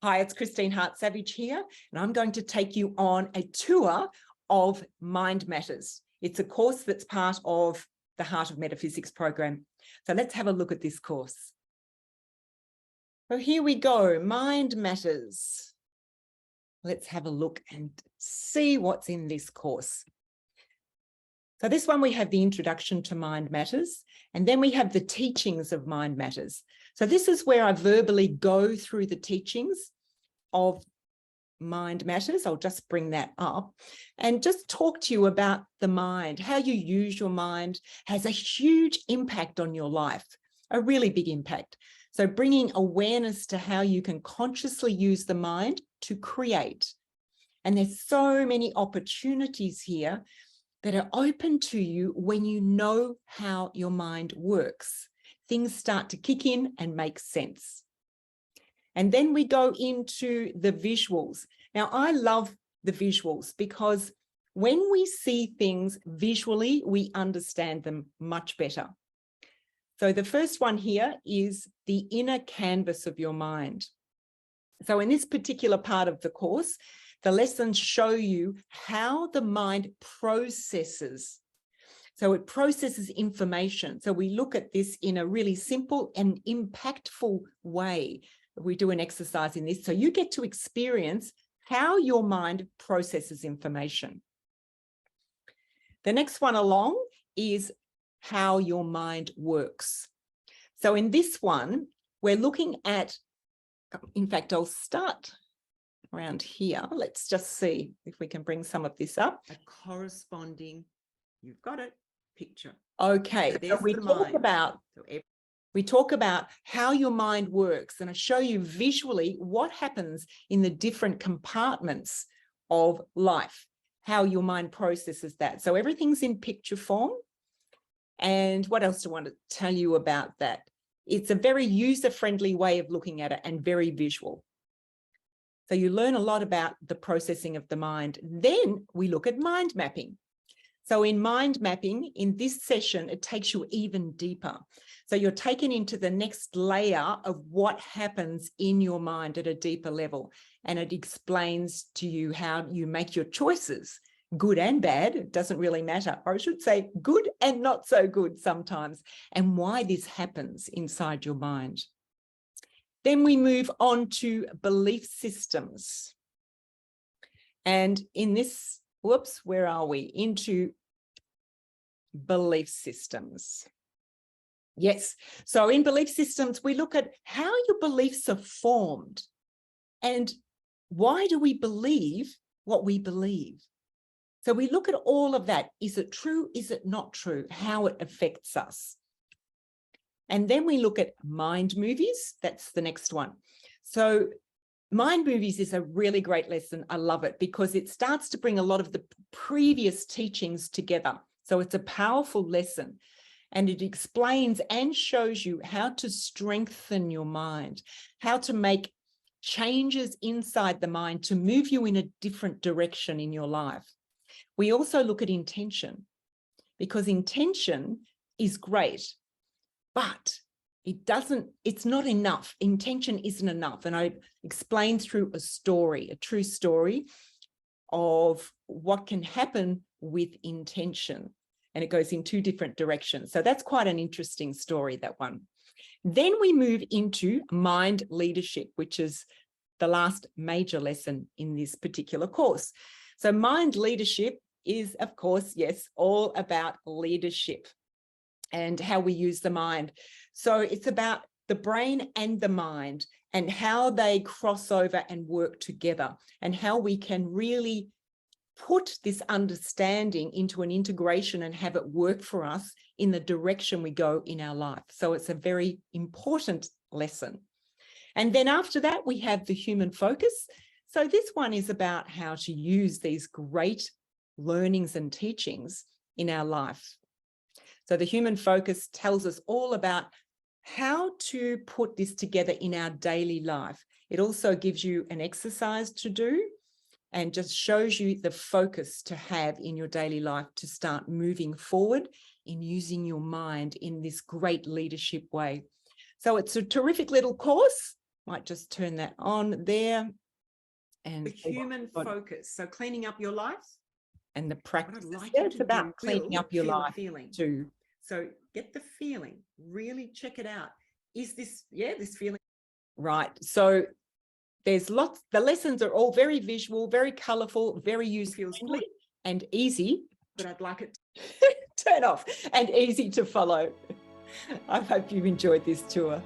Hi, it's Christine Hart Savage here, and I'm going to take you on a tour of Mind Matters. It's a course that's part of the Heart of Metaphysics program. So let's have a look at this course. So here we go, Mind Matters. Let's have a look and see what's in this course. So this one, we have the introduction to Mind Matters, and then we have the teachings of Mind Matters. So this is where I verbally go through the teachings of Mind Matters. I'll just bring that up and just talk to you about the mind. How you use your mind has a huge impact on your life, a really big impact. So bringing awareness to how you can consciously use the mind to create. And there's so many opportunities here that are open to you when you know how your mind works. Things start to kick in and make sense. And then we go into the visuals. Now, I love the visuals because when we see things visually, we understand them much better. So the first one here is the inner canvas of your mind. So in this particular part of the course, the lessons show you how the mind processes. So it processes information. So we look at this in a really simple and impactful way. We do an exercise in this. So you get to experience how your mind processes information. The next one along is how your mind works. So in this one, we're looking at, in fact, I'll start around here. Let's just see if we can bring some of this up. A corresponding, you've got it, picture. Okay, so we talk about how your mind works, and I show you visually what happens in the different compartments of life, how your mind processes that. So everything's in picture form. And what else do I want to tell you about that? It's a very user-friendly way of looking at it and very visual. So you learn a lot about the processing of the mind. Then we look at mind mapping. So in mind mapping, in this session, it takes you even deeper. So you're taken into the next layer of what happens in your mind at a deeper level. And it explains to you how you make your choices, good and bad. It doesn't really matter. Or I should say good and not so good sometimes, and why this happens inside your mind. Then we move on to belief systems. And in this, whoops, where are we? Into belief systems. Yes, so in belief systems, we look at how your beliefs are formed and why do we believe what we believe. So we look at all of that. Is it true? Is it not true? How it affects us. And then we look at mind movies. That's the next one. So mind movies is a really great lesson. I love it because it starts to bring a lot of the previous teachings together. So it's a powerful lesson, and it explains and shows you how to strengthen your mind, how to make changes inside the mind to move you in a different direction in your life. We also look at intention, because intention is great, but it's not enough. Intention isn't enough. And I explain through a story, a true story of what can happen with intention. And it goes in two different directions. So that's quite an interesting story, that one. Then we move into mind leadership, which is the last major lesson in this particular course. So mind leadership is, of course, yes, all about leadership and how we use the mind. So it's about the brain and the mind and how they cross over and work together, and how we can really put this understanding into an integration and have it work for us in the direction we go in our life. So it's a very important lesson. And then after that, we have the human focus. So this one is about how to use these great learnings and teachings in our life. So the human focus tells us all about how to put this together in our daily life. It also gives you an exercise to do and just shows you the focus to have in your daily life to start moving forward in using your mind in this great leadership way. So it's a terrific little course. Might just turn that on there. And the human focus. So cleaning up your life. And the practice. Like Yeah, it's about cleaning up your life too. So get the feeling, really check it out. Is this, this feeling? Right. So there's lots, the lessons are all very visual, very colorful, very user-friendly and easy. But I'd like it to turn off and easy to follow. I hope you've enjoyed this tour.